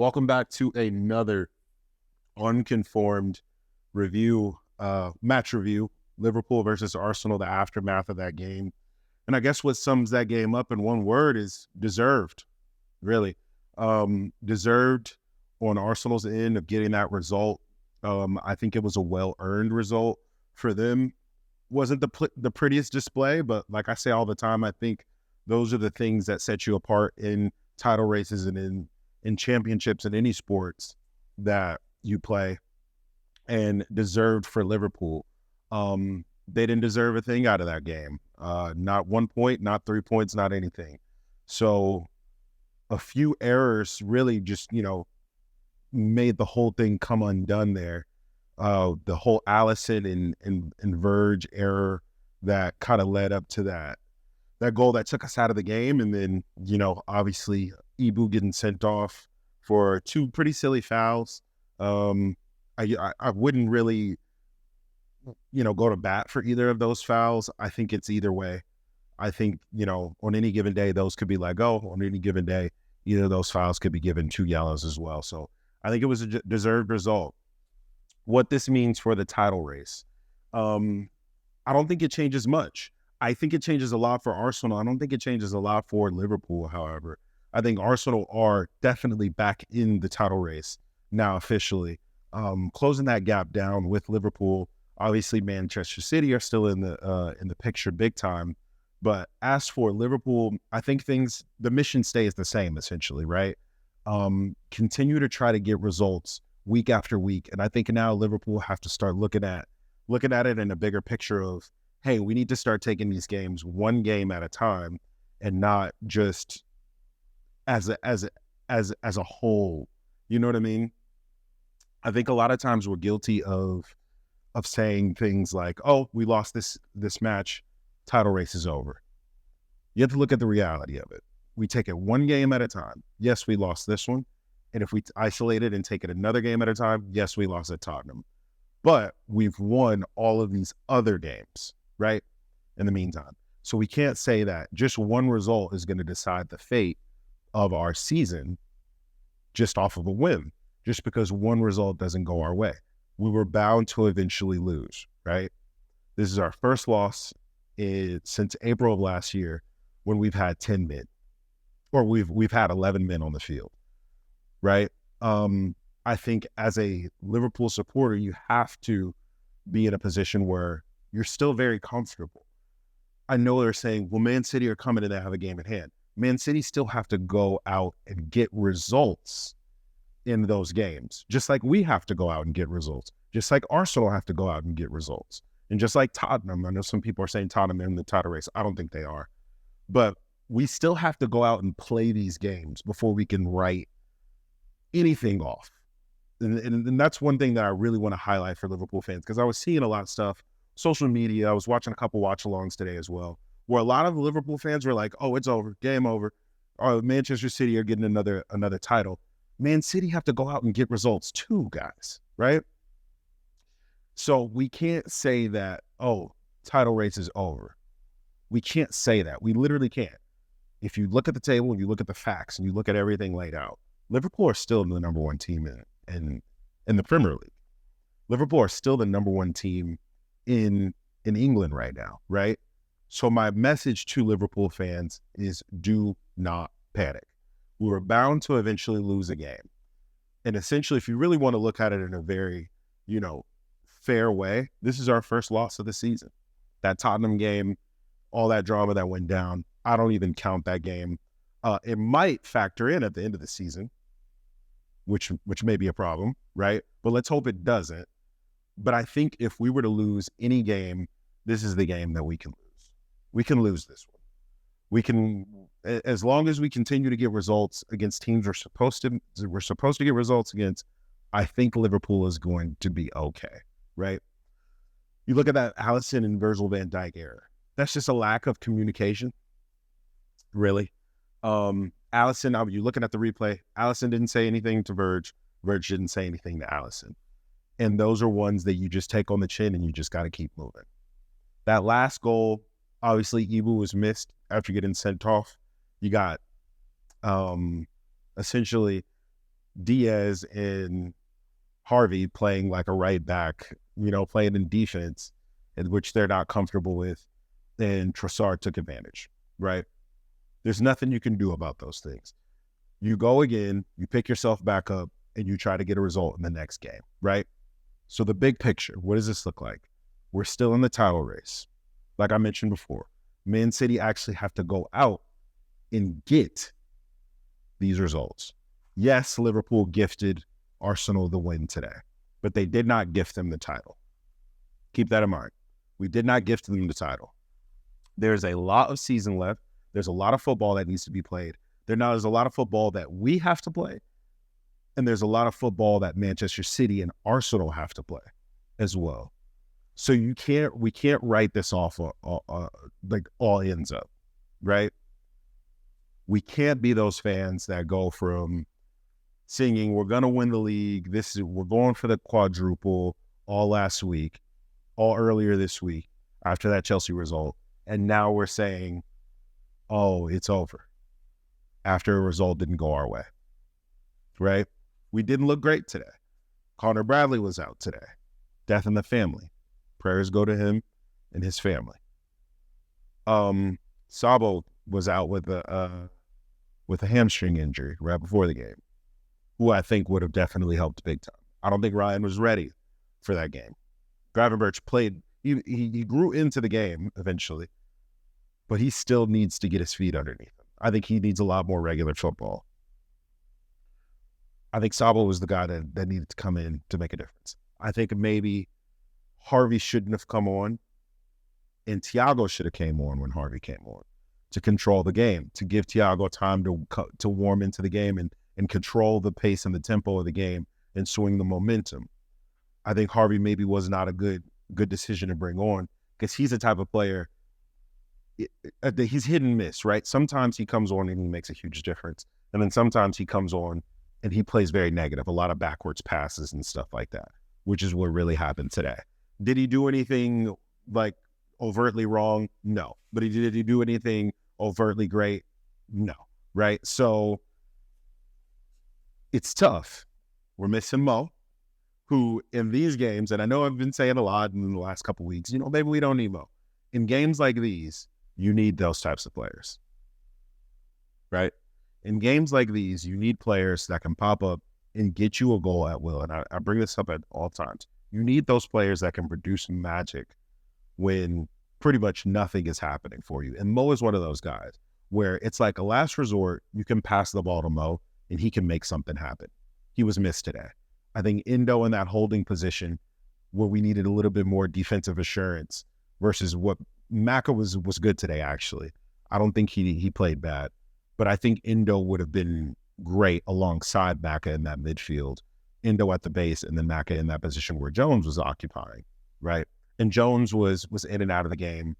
Welcome back to another unconformed review, match review, Liverpool versus Arsenal, the aftermath of that game. And I guess what sums that game up in one word is deserved, really. Deserved on Arsenal's end of getting that result. I think it was a well-earned result for them. Wasn't the prettiest display, but like I say all the time, I think those are the things that set you apart in title races and in championships in any sports that you play, and deserved for Liverpool. They didn't deserve a thing out of that game. Not 1 point, not 3 points, not anything. So a few errors really just, made the whole thing come undone there. The whole Allison and Virgil error that kind of led up to that goal that took us out of the game. And then, obviously Ibu getting sent off for two pretty silly fouls. I wouldn't really, go to bat for either of those fouls. I think it's either way. I think, on any given day, those could be let go. On any given day, either of those fouls could be given 2 yellows as well. So I think it was a deserved result. What this means for the title race, I don't think it changes much. I think it changes a lot for Arsenal. I don't think it changes a lot for Liverpool, however. I think Arsenal are definitely back in the title race now officially, closing that gap down with Liverpool. Obviously, Manchester City are still in the picture big time. But as for Liverpool, I think the mission stays the same essentially, right? Continue to try to get results week after week. And I think now Liverpool have to start looking at it in a bigger picture of, hey, we need to start taking these games one game at a time and not just as a whole. You know what I mean? I think a lot of times we're guilty of saying things like, oh, we lost this match, title race is over. You have to look at the reality of it. We take it one game at a time. Yes, we lost this one. And if we isolate it and take it another game at a time, yes, we lost at Tottenham. But we've won all of these other games, right? In the meantime. So we can't say that just one result is going to decide the fate of our season just off of a win, just because one result doesn't go our way. We were bound to eventually lose, right? This is our first loss since April of last year, when we've had 10 men, or we've had 11 men on the field, right? I think as a Liverpool supporter, you have to be in a position where you're still very comfortable. I know they're saying, well, Man City are coming and they have a game at hand. Man City still have to go out and get results in those games, just like we have to go out and get results, just like Arsenal have to go out and get results. And just like Tottenham, I know some people are saying Tottenham in the title race. I don't think they are. But we still have to go out and play these games before we can write anything off. And that's one thing that I really want to highlight for Liverpool fans, because I was seeing a lot of stuff, social media. I was watching a couple watch-alongs today as well, where a lot of Liverpool fans were like, oh, it's over, game over. Or Manchester City are getting another title. Man City have to go out and get results too, guys, right? So we can't say that, oh, title race is over. We can't say that. We literally can't. If you look at the table and you look at the facts and you look at everything laid out, Liverpool are still the number one team in the Premier League. Liverpool are still the number one team in England right now, right? So my message to Liverpool fans is, do not panic. We were bound to eventually lose a game. And essentially, if you really want to look at it in a very, fair way, this is our first loss of the season. That Tottenham game, all that drama that went down, I don't even count that game. It might factor in at the end of the season, which may be a problem, right? But let's hope it doesn't. But I think if we were to lose any game, this is the game that we can lose. We can lose this one. We can, as long as we continue to get results against teams we're supposed to get results against, I think Liverpool is going to be okay, right? You look at that Allison and Virgil van Dijk error. That's just a lack of communication, really. Allison, you're looking at the replay. Allison didn't say anything to Virg. Virg didn't say anything to Allison. And those are ones that you just take on the chin and you just got to keep moving. That last goal, obviously, Ibu was missed after getting sent off. You got essentially Diaz and Harvey playing like a right back, playing in defense, in which they're not comfortable with, and Trossard took advantage, right? There's nothing you can do about those things. You go again, you pick yourself back up, and you try to get a result in the next game, right? So the big picture, what does this look like? We're still in the title race. Like I mentioned before, Man City actually have to go out and get these results. Yes, Liverpool gifted Arsenal the win today, but they did not gift them the title. Keep that in mind. We did not gift them the title. There's a lot of season left. There's a lot of football that needs to be played. There's a lot of football that we have to play, and there's a lot of football that Manchester City and Arsenal have to play as well. So we can't write this off like all ends up, right? We can't be those fans that go from singing, we're going to win the league, we're going for the quadruple all last week, all earlier this week after that Chelsea result, and now we're saying, oh, it's over after a result didn't go our way, right? We didn't look great today. Connor Bradley was out today. Death in the family. Prayers go to him and his family. Sabo was out with a hamstring injury right before the game, who I think would have definitely helped big time. I don't think Ryan was ready for that game. Gravenberch played, he grew into the game eventually, but he still needs to get his feet underneath him. I think he needs a lot more regular football. I think Sabo was the guy that needed to come in to make a difference. I think maybe Harvey shouldn't have come on, and Thiago should have came on when Harvey came on to control the game, to give Thiago time to warm into the game and control the pace and the tempo of the game and swing the momentum. I think Harvey maybe was not a good decision to bring on, because he's the type of player, he's hit and miss, right? Sometimes he comes on and he makes a huge difference. And then sometimes he comes on and he plays very negative, a lot of backwards passes and stuff like that, which is what really happened today. Did he do anything like overtly wrong? No. But did he do anything overtly great? No. Right? So it's tough. We're missing Mo, who in these games, and I know I've been saying a lot in the last couple of weeks, maybe we don't need Mo. In games like these, you need those types of players, right? In games like these, you need players that can pop up and get you a goal at will. And I bring this up at all times. You need those players that can produce magic when pretty much nothing is happening for you. And Mo is one of those guys where it's like a last resort. You can pass the ball to Mo and he can make something happen. He was missed today. I think Endo in that holding position where we needed a little bit more defensive assurance versus what Maka was good today, actually. I don't think he played bad, but I think Endo would have been great alongside Maka in that midfield. Endo at the base and then Maka in that position where Jones was occupying, right? And Jones was in and out of the game.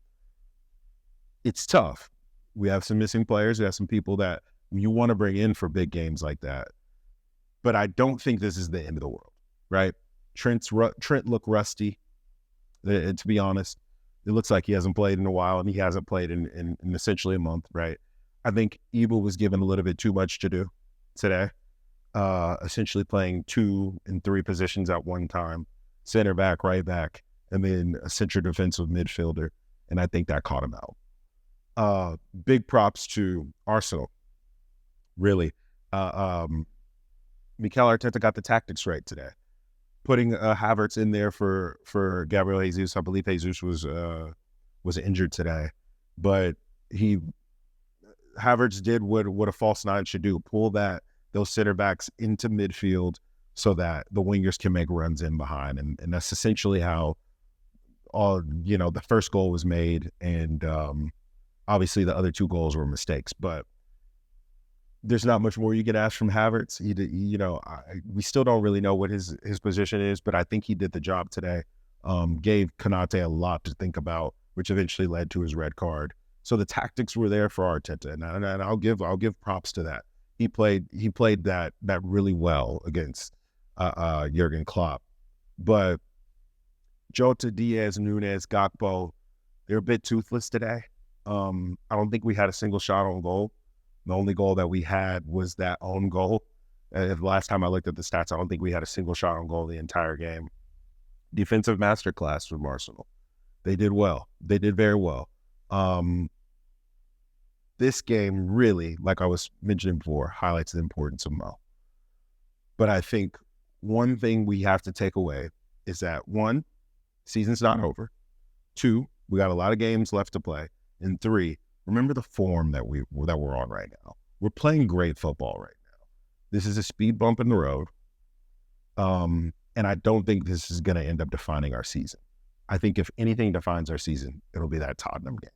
It's tough. We have some missing players. We have some people that you want to bring in for big games like that. But I don't think this is the end of the world, right? Trent looked rusty, to be honest. It looks like he hasn't played in a while, and he hasn't played in essentially a month, right? I think Ebel was given a little bit too much to do today, essentially playing 2 and 3 positions at one time, center back, right back, and then a central defensive midfielder, and I think that caught him out. Big props to Arsenal, really. Mikel Arteta got the tactics right today. Putting Havertz in there for Gabriel Jesus. I believe Jesus was injured today, but Havertz did what a false nine should do: pull those center backs into midfield so that the wingers can make runs in behind, and that's essentially how the first goal was made, and obviously the other 2 goals were mistakes, but there's not much more you can ask from Havertz. We still don't really know what his position is, but I think he did the job today. Gave Konate a lot to think about, which eventually led to his red card. So the tactics were there for Arteta, and I'll give props to that. He played that really well against Jurgen Klopp. But Jota, Diaz, Nunez, Gakpo, they're a bit toothless today. I don't think we had a single shot on goal. The only goal that we had was that own goal The last time I looked at the stats, I don't think we had a single shot on goal the entire game. Defensive masterclass from Arsenal. They did well. They did very well. This game really, like I was mentioning before, highlights the importance of Mo. But I think one thing we have to take away is that, one, season's not over. Two, we got a lot of games left to play. And three, remember the form that we're on right now. We're playing great football right now. This is a speed bump in the road. And I don't think this is going to end up defining our season. I think if anything defines our season, it'll be that Tottenham game.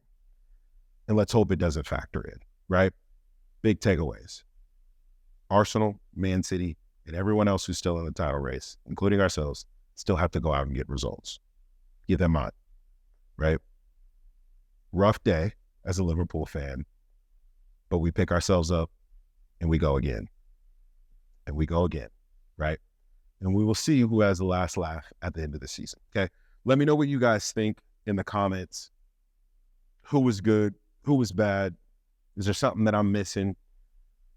And let's hope it doesn't factor in, right? Big takeaways. Arsenal, Man City, and everyone else who's still in the title race, including ourselves, still have to go out and get results. Get them on, right? Rough day as a Liverpool fan, but we pick ourselves up and we go again. And we go again, right? And we will see who has the last laugh at the end of the season, okay? Let me know what you guys think in the comments. Who was good? Who was bad? Is there something that I'm missing?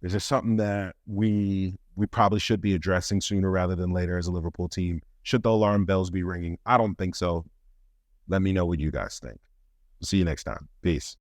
Is there something that we probably should be addressing sooner rather than later as a Liverpool team? Should the alarm bells be ringing? I don't think so. Let me know what you guys think. See you next time. Peace.